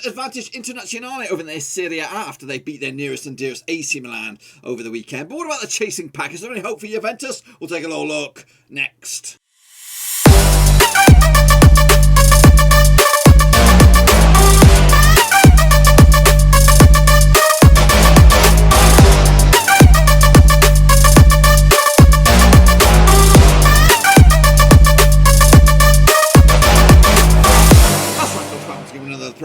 advantage Internazionale over in their Serie A after they beat their nearest and dearest AC Milan over the weekend. But what about the chasing pack? Is there any hope for Juventus? We'll take a little look next.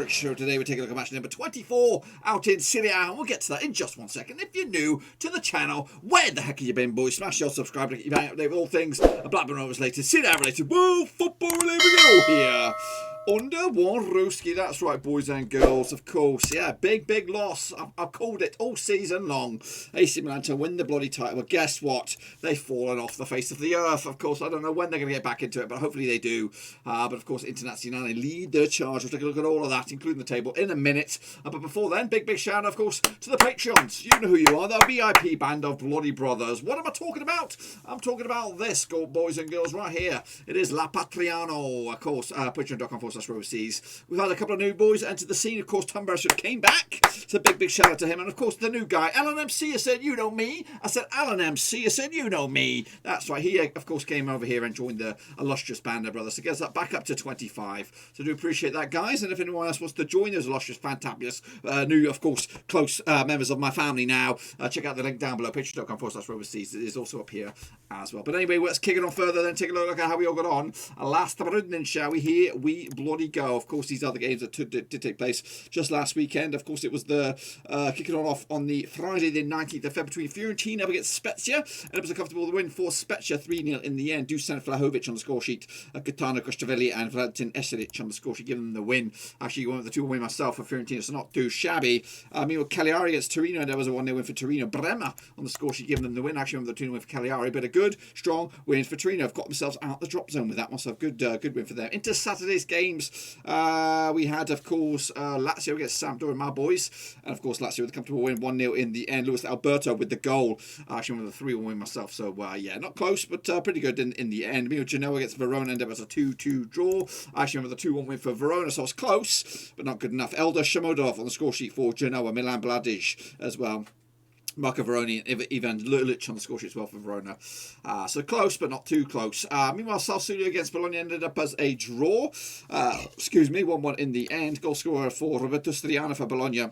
Show today. We're taking a look at match number 24 out in Serie A, and we'll get to that in just 1 second. If you're new to the channel, where the heck have you been, boys? Smash your subscribe to get you back update with all things Blackburn Rovers related, Serie A related, whoa, football related, we go here. Under one Rooski, that's right, boys and girls, of course. Yeah, big loss. I've called it all season long. AC Milan to win the bloody title. But guess what? They've fallen off the face of the earth. Of course, I don't know when they're going to get back into it, but hopefully they do. But of course, Internazionale lead the charge. We'll take a look at all of that, including the table, in a minute. But before then, big shout out, of course, to the Patreons. You know who you are, the VIP band of bloody brothers. What am I talking about? I'm talking about this, boys and girls, right here. It is La Patriano, of course, patreon.com/Roverseas. We've had a couple of new boys enter the scene. Of course, Tom Beresford came back. So big shout out to him. And of course, the new guy, Alan MC, I said, you know me. I said, Alan MC, I said, you know me. That's right. He, of course, came over here and joined the illustrious band of brothers. So gets that back up to 25. So do appreciate that, guys. And if anyone else wants to join those illustrious, fantabulous, new, of course, close members of my family now, check out the link down below, patreon.com/Roverseas. It is also up here as well. But anyway, let's kick it on further, then take a look at how we all got on. Last evening, shall we? Here we bloody go. Of course, these are the games that did take place just last weekend. Of course, it was the kicking on off on the Friday, the 19th of February, between Fiorentina against Spezia, and it was a comfortable win for Spezia, 3-0 in the end. Dusan Vlahovic on the score sheet, Gaetano Gustavelli and Valentin Eseric on the score sheet, giving them the win. Actually, one of the 2-1 win myself for Fiorentina, so not too shabby. Meanwhile, Cagliari against Torino, there was a 1-0 win for Torino. Bremer on the score sheet, giving them the win. Actually, one of the 2-0 win for Cagliari, but a good, strong win for Torino. Have got themselves out the drop zone with that one, so good win for them. Into Saturday's games, we had, of course, Lazio against Sampdoria, my boys, and of course Lazio with a comfortable win, 1-0 in the end. Luis Alberto with the goal. Actually, one of the 3-1 win myself, so yeah, not close, but pretty good in the end. Meanwhile, Genoa against Verona, and there was a 2-2 draw. Actually, remember the 2-1 win for Verona, so it's close, but not good enough. Eldar Shamodov on the score sheet for Genoa, Milan Bladic as well. Marco Veroni and Ivan Lulic on the score sheet as well for Verona. So close, but not too close. Meanwhile, Sassuolo against Bologna ended up as a draw. 1-1 in the end. Goal scorer for Roberto Striano for Bologna.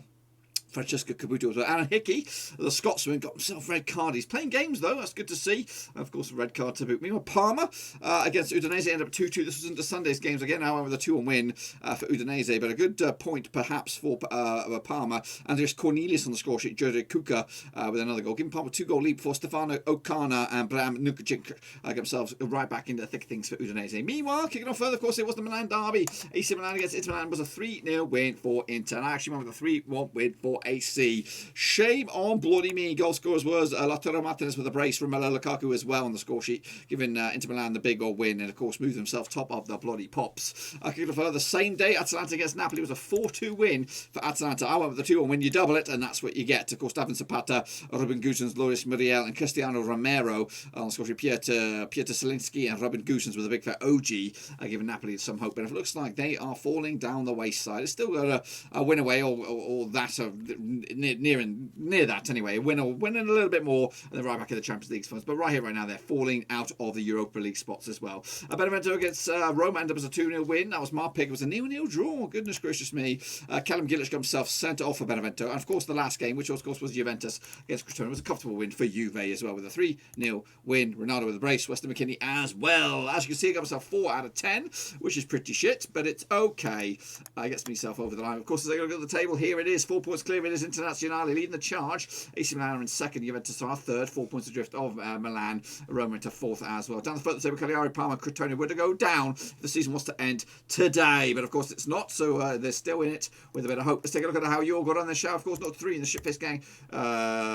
Francesco Caputo as well. Aaron Hickey, the Scotsman, got himself a red card. He's playing games, though. That's good to see. And of course, a red card to boot. Meanwhile, Parma against Udinese ended up 2-2. This was into Sunday's games again. However, with a 2-1 win for Udinese. But a good point, perhaps, for Parma. Andreas Cornelius on the score sheet. Jurgen Kuka with another goal. Giving Parma a 2-goal lead for Stefano Okana and Bram Nukacic get themselves right back into the thick of things for Udinese. Meanwhile, kicking on further, of course, it was the Milan derby. AC Milan against Inter Milan was a 3-0 win for Inter. And I actually went with a 3-1 win for AC. Shame on bloody me. Goal scorers was Lautaro Martinez with a brace from Romelu Lukaku as well on the score sheet, giving Inter Milan the big old win, and of course moved themselves top of the bloody pops. I could further, the same day Atalanta against Napoli was a 4-2 win for Atalanta. I went with the 2-1 win. You double it, and that's what you get. Of course, David Zapata, Robin Gusens, Loris Muriel, and Cristiano Romero on the score sheet. Pieter Selinski and Robin Gusens with a big fat OG, giving Napoli some hope. But it looks like they are falling down the wayside. It's still got a win away or that near that anyway. Winning a little bit more, and they're right back in the Champions League spots. But right here, right now, they're falling out of the Europa League spots as well. Benevento against Roma ended up as a 2-0 win. That was my pick. It was a 0-0 draw. Goodness gracious me. Callum Gillish got himself sent off for Benevento. And of course, the last game, which of course was Juventus against Crotone, was a comfortable win for Juve as well, with a 3-0 win. Ronaldo with a brace. Weston McKennie as well. As you can see, I got myself 4 out of 10, which is pretty shit, but it's okay. Gets myself over the line. Of course, as I go to the table, here it is. 4 points clear. It is Internazionale leading the charge. AC Milan are in second. Juventus are third. 4 points adrift of Milan. Roma into fourth as well. Down the further table, Cagliari, Parma, Crotone were to go down if the season was to end today. But of course, it's not. So they're still in it with a bit of hope. Let's take a look at how you all got on the show. Of course, not 3 in the shitface gang.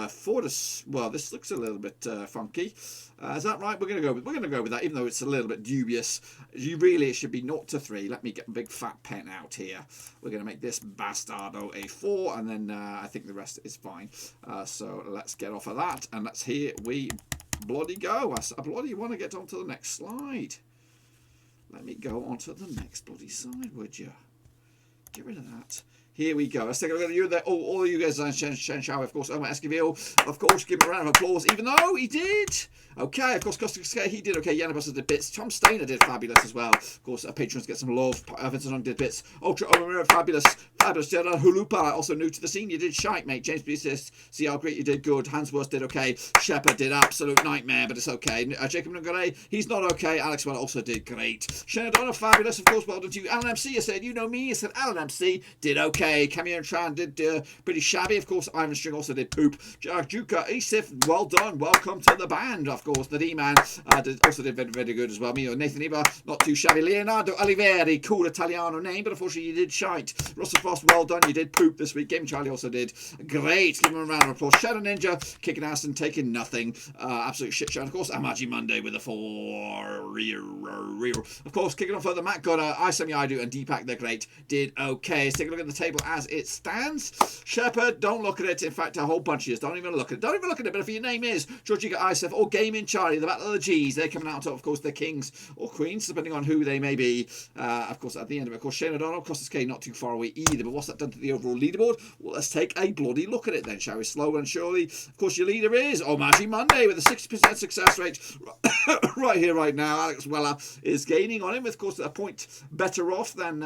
4 to... Well, this looks a little bit funky. Is that right? We're gonna go with that, even though it's a little bit dubious. It should be 0 to 3. Let me get a big fat pen out here. We're gonna make this bastardo a 4, and then I think the rest is fine. So let's get off of that, and here we bloody go. I bloody want to get onto the next slide. Let me go onto the next bloody side, would you? Get rid of that. Here we go. Let's take a look at you there. All of you guys, Shao, of course, Omar Esquivel, of course, give him a round of applause, even though he did. Okay, of course, Costa he did okay. Yanabas did bits. Tom Stainer did fabulous as well. Of course, patrons get some love. Vincent Long did bits. Ultra Omar, fabulous. Gerard Hulupa, also new to the scene. You did shite, mate. James B says, see how great you did. Good. Hansworth did okay. Shepard did absolute nightmare, but it's okay. Jacob Ngare, he's not okay. Alex Well also did great. Shannon Donner, fabulous. Of course, well done to you. Alan MC, I said, you know me. I said, Alan MC did okay. Camille Tran did pretty shabby. Of course, Ivan String also did poop. Juka Isif, well done. Welcome to the band. Of course, the D-Man also did very, very good as well. Me or Nathan Eva, not too shabby. Leonardo Oliveri, cool Italiano name, but unfortunately you did shite. Russell Frost, well done. You did poop this week. Game Charlie also did great. Give him a round of applause. Shadow Ninja kicking ass and taking nothing. Absolute shit show. And of course, Amaji Monday with a 4. Of course, kicking off further, Matt Gunner, Isami Idu, and Deepak, they're great. Did okay. Let's take a look at the table as it stands. Shepard, don't look at it. In fact, a whole bunch of you don't even look at it. Don't even look at it. But if your name is Georgica Isef or Gaming Charlie, the Battle of the G's, they're coming out on top. Of course, they're kings or queens, depending on who they may be. Of course, at the end of it, of course, Shane O'Donnell, Costas K, not too far away either. But what's that done to the overall leaderboard? Well, let's take a bloody look at it then, shall we? Slow and surely. Of course, your leader is Omaji Monday with a 60% success rate. Right here, right now. Alex Weller is gaining on him, with, of course, a point better off than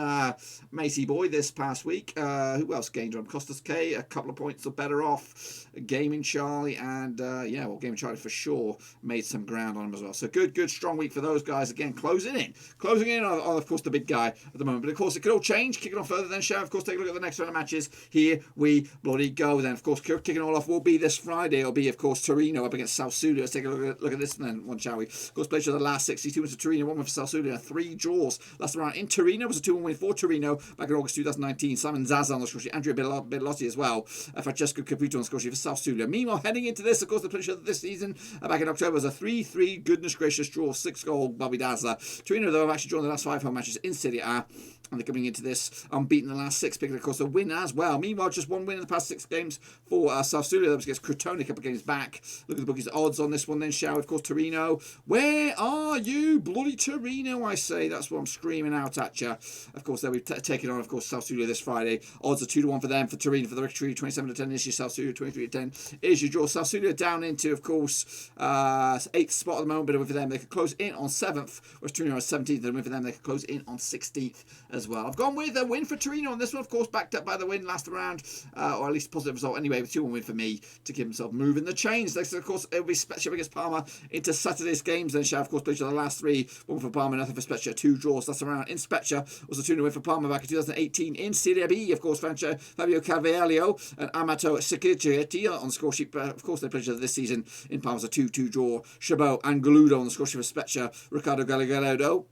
Macy Boy this past week. Who else gained on him? Costas K, a couple of points are better off. Gaming Charlie, and Gaming Charlie for sure made some ground on him as well. So good, strong week for those guys. Again, closing in on, of course, the big guy at the moment. But of course, it could all change. Kicking off further then, shall of course take a look at the next round of matches. Here we bloody go. Then, of course, kicking all off will be this Friday. It'll be, of course, Torino up against Sassuolo. Let's take a look at this then, one, shall we? Of course, played for the last 62 wins for Torino, 1 win for Sassuolo, 3 draws. Last round in Torino was a 2-1 win for Torino back in August 2019. Simon Zaza on the score sheet, Andrea Bellotti as well. Francesco Caputo on the score sheet for Sassuolo. Meanwhile, heading into this, of course, the picture this season back in October was a 3-3 goodness gracious draw, 6-goal Bobby Dazzler. Torino, though, have actually drawn the last 5 home matches in Serie A, and they're coming into this unbeaten the last 6, picking, of course, a win as well. Meanwhile, just 1 win in the past 6 games for Sassuolo. That was against Crotone, a couple of games back. Look at the bookies' odds on this one then, shall we? Of course, Torino. Where are you? Bloody Torino, I say. That's what I'm screaming out at you. Of course, they'll be taking on, of course, Sassuolo this Friday. Odds are 2-1 for them. For Torino, for the victory, 27-10 is your Sassuolo, 23-10 is your draw. Sassuolo down into, of course, 8th spot at the moment, but a win for them. They could close in on 7th, whereas Torino is 17th, and a win for them. They could close in on 16th as well. I've gone with a win for Torino on this one, of course, backed up by the win last round, or at least a positive result anyway, with 2-1 win for me to keep himself moving the chains. Next, of course, it'll be Spezia against Parma into Saturday's games. Then shall, of course, play the last 3, 1 for Parma, nothing for Spezia, 2 draws. Last round in Spezia was a 2-0 win for Parma back in 2018 in Serie B. Of course, Fabio Carvalho and Amato Sekirchetti on the score sheet. Of course, they played this season in Parma's a 2-2 draw. Chabot and Galudo on the score sheet for Spezia. Ricardo Gallardo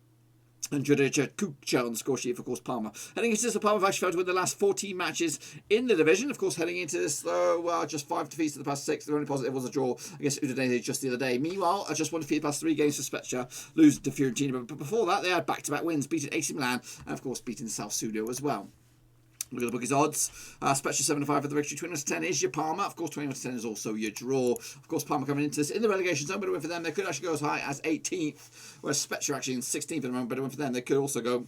and Judica Kucha on the score sheet for, of course, Parma. Heading into this, Parma have actually failed to win the last 14 matches in the division. Of course, heading into this, just 5 defeats in the past 6. The only positive was a draw against Udinese just the other day. Meanwhile, just 1 defeat in the past 3 games for Spezia, losing to Fiorentina. But before that, they had back-to-back wins, beating AC Milan and, of course, beating Sassuolo as well. Look at the bookies' odds. Spezia 7-5 for the victory. 20-10 is your Parma. Of course, 20-10 is also your draw. Of course, Parma coming into this in the relegation zone. But a win for them. They could actually go as high as 18th. Whereas Spezia actually in 16th at the moment. But a win for them. They could also go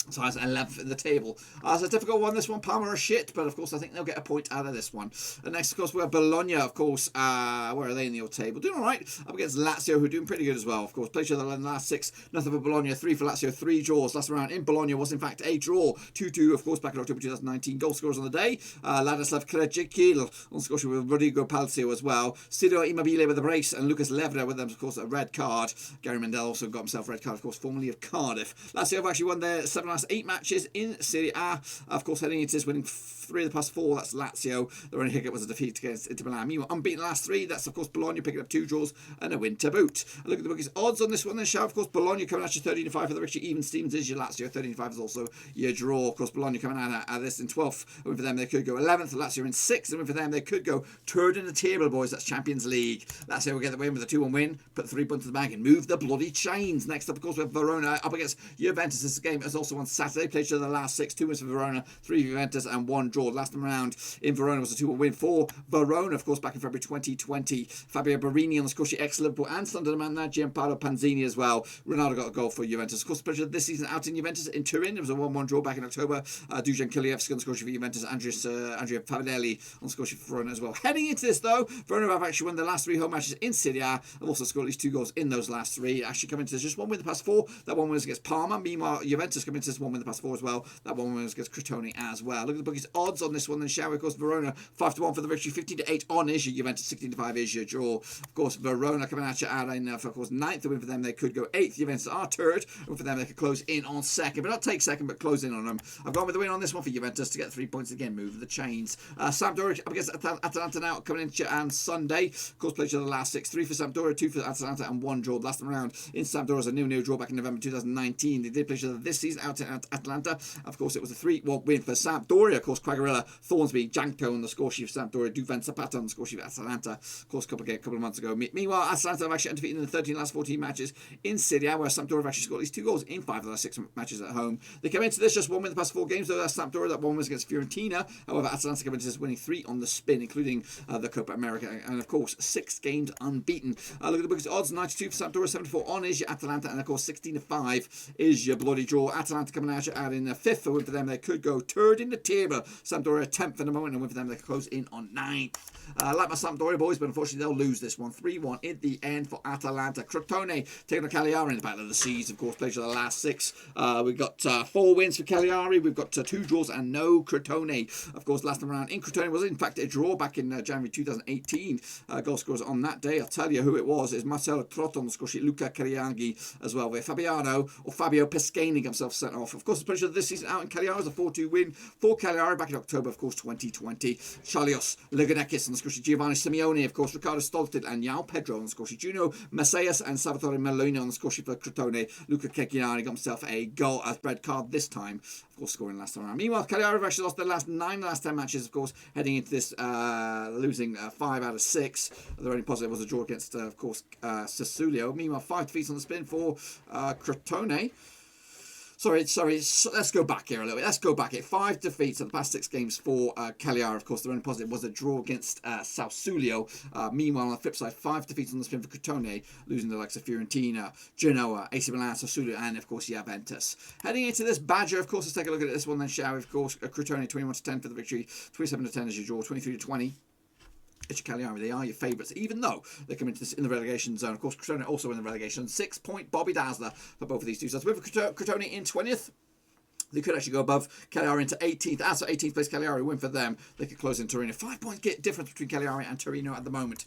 as high as 11th in the table. It's a difficult one, this one. Parma are shit, but of course I think they'll get a point out of this one. And next, of course, we have Bologna, of course. Where are they in the old table? Doing all right. Up against Lazio, who are doing pretty good as well. Of course, played each other in the last 6. Nothing for Bologna, 3 for Lazio, 3 draws. Last round in Bologna was, in fact, a draw. 2-2, of course, back in October 2019. Goal scorers on the day. Ladislav Krejcikil on score sheet with Rodrigo Palcio as well. Ciro Immobile with a brace, and Lucas Levra with them, of course, a red card. Gary Mendel also got himself a red card, of course, formerly of Cardiff. Lazio have actually won their 7 last 8 matches in Serie A. Of course, heading into this, winning 3 of the past 4. That's Lazio. Their only hiccup was a defeat against Inter Milan. Meanwhile, unbeaten last 3. That's, of course, Bologna picking up 2 draws and a win to boot. And look at the bookies' odds on this one. Then, shall, of course, Bologna coming out to 13-5 for the victory. Even Stevens is your Lazio. 13-5 is also your draw. Of course, Bologna coming out of this in 12th. A win for them, they could go 11th. Lazio in 6th. A win for them, they could go 3rd in the table, boys. That's Champions League. Lazio will get the win with a 2-1 win. Put 3 points in the bag and move the bloody chains. Next up, of course, we have Verona up against Juventus. This game is also on Saturday. Played each other the last 6. 2 wins for Verona, 3 Juventus, and 1 draw. Last time around in Verona was a 2-1 win for Verona, of course, back in February 2020. Fabio Barini on the score sheet, ex-Liverpool and Sunderland now. Gianpaolo Panzini as well. Ronaldo got a goal for Juventus. Of course, the pleasure this season out in Juventus in Turin. It was a 1-1 draw back in October. Dusan Kulievski on the score sheet for Juventus. Andrea Pavanelli on the score sheet for Verona as well. Heading into this, though, Verona have actually won the last 3 home matches in Serie A. Have also scored at least 2 goals in those last 3. Actually coming into this, just 1 win the past 4. That 1 win was against Parma. Meanwhile, Juventus coming into this 1 win the past 4 as well. That 1 win was against Crotone as well. Look at the bookies odds on this one then, shall we? Of course, Verona 5-1 for the victory. 15-8 on is your Juventus. 16-5 is your draw. Of course, Verona coming at you out in, of course, 9th. The win for them, they could go 8th. Juventus are 3rd. And for them, they could close in on 2nd. But not take 2nd, but close in on them. I've gone with the win on this one for Juventus to get 3 points again. Move the chains. Sampdoria up against Atalanta now coming in on Sunday. Of course, played each other the last 6. 3 for Sampdoria, 2 for Atalanta, and 1 draw. Last time around in Sampdoria was a 0-0 draw back in November 2019. They did play each other this season out in Atalanta. Of course, it was a 3-1 win for Sampdoria. Of course, Quagliarella, Thornsby, Janko on the score sheet for Sampdoria, Duvan Zapata on the score sheet for Atalanta. Of course, a couple of months ago. Meanwhile, Atalanta have actually undefeated in the 13 last 14 matches in Serie A, where Sampdoria have actually scored at least 2 goals in 5 of the last 6 matches at home. They come into this just 1 win the past 4 games, though that's Sampdoria. That 1 was against Fiorentina. However, Atalanta come into this winning 3 on the spin, including the Copa America, and of course 6 games unbeaten. Look at the books odds: 92 for Sampdoria, 74 on is your Atalanta, and of course 16-5 is your bloody draw. Atalanta coming out in 5th. A win for them, they could go 3rd in the table. Sampdoria 10th in the moment, and a win for them, they could close in on 9th. Like my Sampdoria boys, but unfortunately they'll lose this one. 3-1 in the end for Atalanta. Crotone taking on Cagliari in the Battle of the Seas. Of course, played for the last 6. We've got 4 wins for Cagliari. We've got 2 draws and no Crotone. Of course, last time around in Crotone was in fact a draw back in January 2018. Goal scorers on that day, I'll tell you who it was. It's Marcelo Trotto on the score sheet, Luca Cariaghi as well, with Fabio Pescani himself sent off. Of course, the pleasure of this season out in Cagliari was a 4-2 win for Cagliari back in October, of course, 2020. Chalios Leganekis on the score sheet, Giovanni Simeone, of course, Ricardo Stolted and João Pedro on the score sheet, Juno Messias and Salvatore Meloni on the score sheet for Crotone. Luca Cecchiani got himself a goal as red card this time, of course, scoring last time around. Meanwhile, Cagliari have actually lost their last 9 last 10 matches, of course, heading into this, losing 5 out of 6. Their only positive was a draw against, of course, Sassuolo. Meanwhile, 5 defeats on the spin for Crotone. Sorry, let's go back here a little bit. Let's go back here. 5 defeats in the past 6 games for Cagliari. Of course, their only positive was a draw against Sassuolo. Meanwhile, on the flip side, 5 defeats on the spin for Crotone, losing the likes of Fiorentina, Genoa, AC Milan, Sassuolo, and of course Juventus. Heading into this Badger, of course, let's take a look at this one then, shall we? Of course, Crotone 21-10 for the victory, 27-10 as your draw, 23-20. It's your Cagliari. They are your favourites, even though they come into this in the relegation zone. Of course, Crotone also in the relegation. 6-point Bobby Dazzler for both of these two sides. With Crotone in 20th. They could actually go above Cagliari into 18th. As for 18th place, Cagliari win for them. They could close in Torino. 5 point difference between Cagliari and Torino at the moment.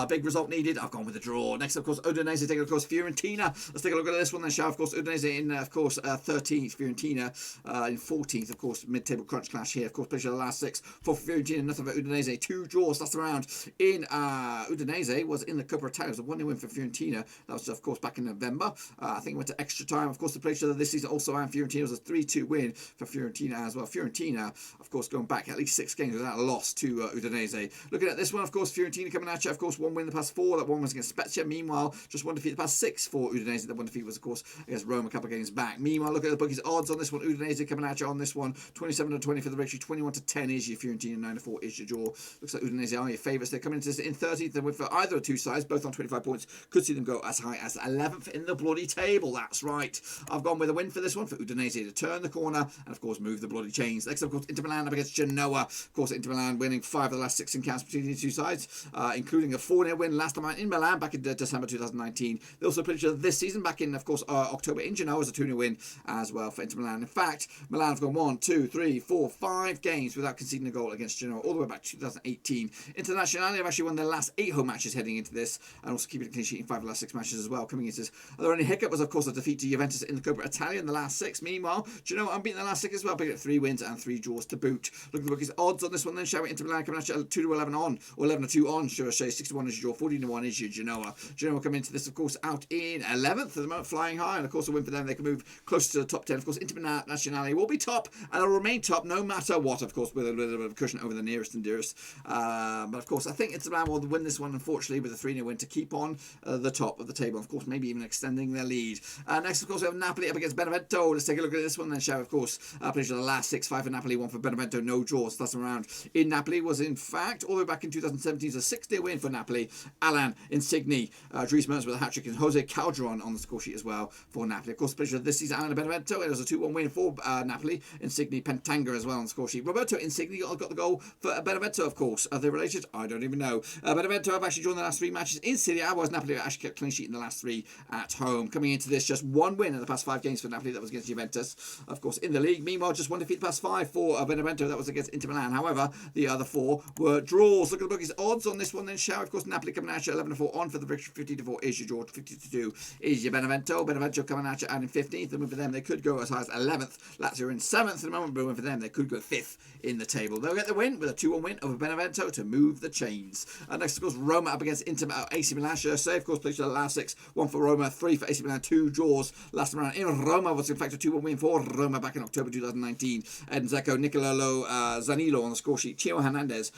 Big result needed. I've gone with a draw. Next, of course, Udinese taking, of course, Fiorentina. Let's take a look at this one then, shall. Of course, Udinese in, of course, 13th. Fiorentina in 14th. Of course, mid-table crunch clash here. Of course, played the last 6 for Fiorentina. Nothing but Udinese. 2 draws last round in Udinese was in the Coppa Italia. It was a 1-0 win for Fiorentina. That was, of course, back in November. I think it went to extra time. Of course, the place this season also and Fiorentina was a 3-2 win for Fiorentina as well. Fiorentina, of course, going back at least 6 games without a loss to Udinese. Looking at this one, of course, Fiorentina coming at you. Of course, 1 win the past 4. That 1 was against Spezia. Meanwhile, just 1 defeat the past 6 for Udinese. That 1 defeat was, of course, against Roma a couple of games back. Meanwhile, look at the bookies odds on this one. Udinese coming at you on this one. 27-20 for the victory. 21-10 is your Fiorentina. 9-4 is your draw. Looks like Udinese are your favourites. They're coming into this in 13th. They win for either of 2 sides, both on 25 points. Could see them go as high as 11th in the bloody table. That's right. I've gone with a win for this one for Udinese to turn the corner and, of course, move the bloody chains. Next, of course, Inter Milan up against Genoa. Of course, Inter Milan winning 5 of the last 6 encounters between the 2 sides, including a 4-0 win last time out in Milan back in December 2019. They also played each other this season back in, of course, October in Genoa as a 2-0 win as well for Inter Milan. In fact, Milan have gone 1, 2, 3, 4, 5 games without conceding a goal against Genoa all the way back to 2018. Internazionale have actually won their last 8 home matches heading into this and also keeping a clean sheet in 5 of the last 6 matches as well coming into this. Their only hiccup was, of course, a defeat to Juventus in the Coppa Italia in the last 6. Meanwhile, Genoa unbeaten in the last 6 as well, picking up 3 wins and 3 draws to boot. Look at the bookies odds on this one then, shall we? Inter Milan coming at you 2-11 on, or 11-2 on, should I say. 61 is your draw, 14-1 is your Genoa. Genoa come into this, of course, out in 11th at the moment, flying high, and of course a win for them. They can move closer to the top 10. Of course, Internazionale will be top, and will remain top no matter what, of course, with a little bit of a cushion over the nearest and dearest. But of course, I think Inter Milan will win this one, unfortunately, with a 3-0 win to keep on the top of the table. Of course, maybe even extending their lead. Next, of course, we have Napoli up against Benevento. Let's take a look at this one then, shall we? share, of course, played the last 6-5 for Napoli, 1 for Benevento, no draws last time around in Napoli. Was in fact all the way back in 2017, a 6-0 win for Napoli. Alan Insigne, Dries Mertens with a hat-trick, and Jose Calderon on the score sheet as well for Napoli. Of course, played this season Alan Benevento. It was a 2-1 win for Napoli. Insigne Pentanga as well on the score sheet. Roberto Insigne got the goal for Benevento, of course. Are they related? I don't even know. Benevento have actually drawn the last 3 matches in Serie A, whereas Napoli have actually kept clean sheet in the last 3 at home. Coming into this, just 1 win in the past 5 games for Napoli. That was against Juventus, of course, in the league. Meanwhile, just 1 defeat the past 5 for Benevento. That was against Inter Milan. However, the other 4 were draws. Look at the bookies odds on this one then, shall we? Of course, Napoli coming at you 11-4 on for the victory. 50-4 is your draw. 50-2 is your Benevento. Benevento coming at you and in 15th. And for them, they could go as high as 11th. Lazio in 7th at the moment, but for them, they could go 5th in the table. They'll get the win with a 2-1 win over Benevento to move the chains. Next, of course, Roma up against AC Milan. Say, of course, played the last 6. 1 for Roma, 3 for AC Milan, 2 draws last time around. In Roma was in fact a 2-1 win for Roma back in October 2019. Edin Dzeko, Nicolo Zanilo on the score sheet. Chio Hernandez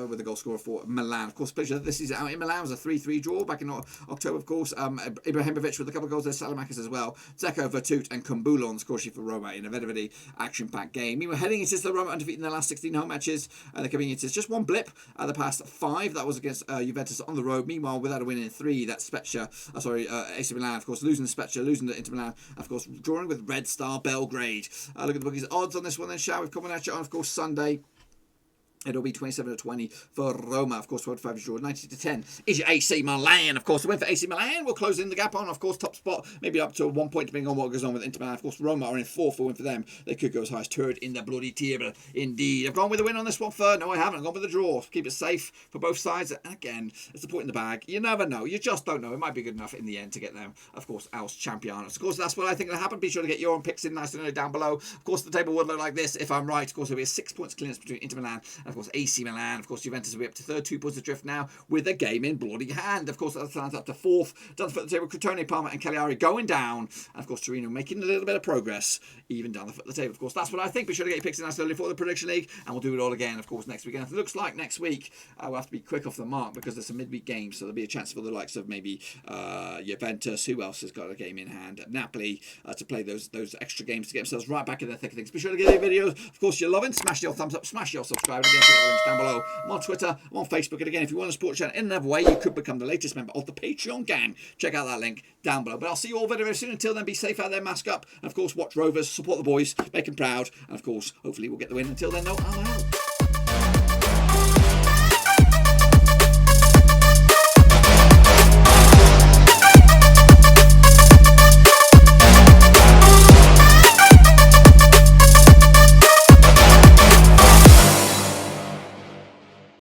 with the goal scorer for Milan. Of course, played this season out in Milan was a 3-3 draw back in October, of course. Ibrahimovic with a couple of goals there, Salamakis as well. Dzeko, Vertut and Kumbulo on the score sheet for Roma in a very action-packed game. Meanwhile, heading into the Roma undefeated in their last 16 home matches. They're coming into just 1 blip the past 5. That was against Juventus on the road. Meanwhile, without a win in 3, that's Spezia. AC Milan, of course, losing to Spezia, losing to Inter Milan, of course, drawing with Red Star Belgrade. Look at the bookies odds on this one then, shall we? Coming at you on, of course, Sunday. It'll be 27-20 for Roma. Of course, 25 is draw. 90-10 is your AC Milan. Of course, the win for AC Milan will close in the gap on, of course, top spot, maybe up to 1 point, depending on what goes on with Inter Milan. Of course, Roma are in 4th for win for them. They could go as high as 3rd in the bloody table. Indeed. I've gone with the win on this one, third. No, I haven't. I've gone with the draw. Keep it safe for both sides. And again, it's the point in the bag. You never know. You just don't know. It might be good enough in the end to get them, of course, Els Champions. Of course, that's what I think will happen. Be sure to get your own picks in nice and early down below. Of course, the table would look like this if I'm right. Of course, there'll be a 6 points clearance between Inter Milan and, of course, AC Milan. Of course, Juventus will be up to 3rd, 2 points adrift now with a game in bloody hand. Of course, Atalanta up to 4th. Down the foot of the table, Crotone, Parma and Cagliari going down. And, of course, Torino making a little bit of progress even down the foot of the table. Of course, that's what I think. Be sure to get your picks in nice early for the Prediction League. And we'll do it all again, of course, next weekend. It looks like next week we'll have to be quick off the mark because there's some midweek games. So there'll be a chance for the likes of maybe Juventus. Who else has got a game in hand? Napoli to play those extra games to get themselves right back in the thick of things. Be sure to get your videos. Of course, you're loving. Smash your thumbs up. Smash your subscribe. And again, put the links down below. I'm on Twitter. I'm on Facebook. And again, if you want to support the channel in another way, you could become the latest member of the Patreon gang. Check out that link down below. But I'll see you all very soon. Until then, be safe out there, mask up. And of course, watch Rovers, support the boys, make them proud. And of course, hopefully we'll get the win. Until then, though, I'm out.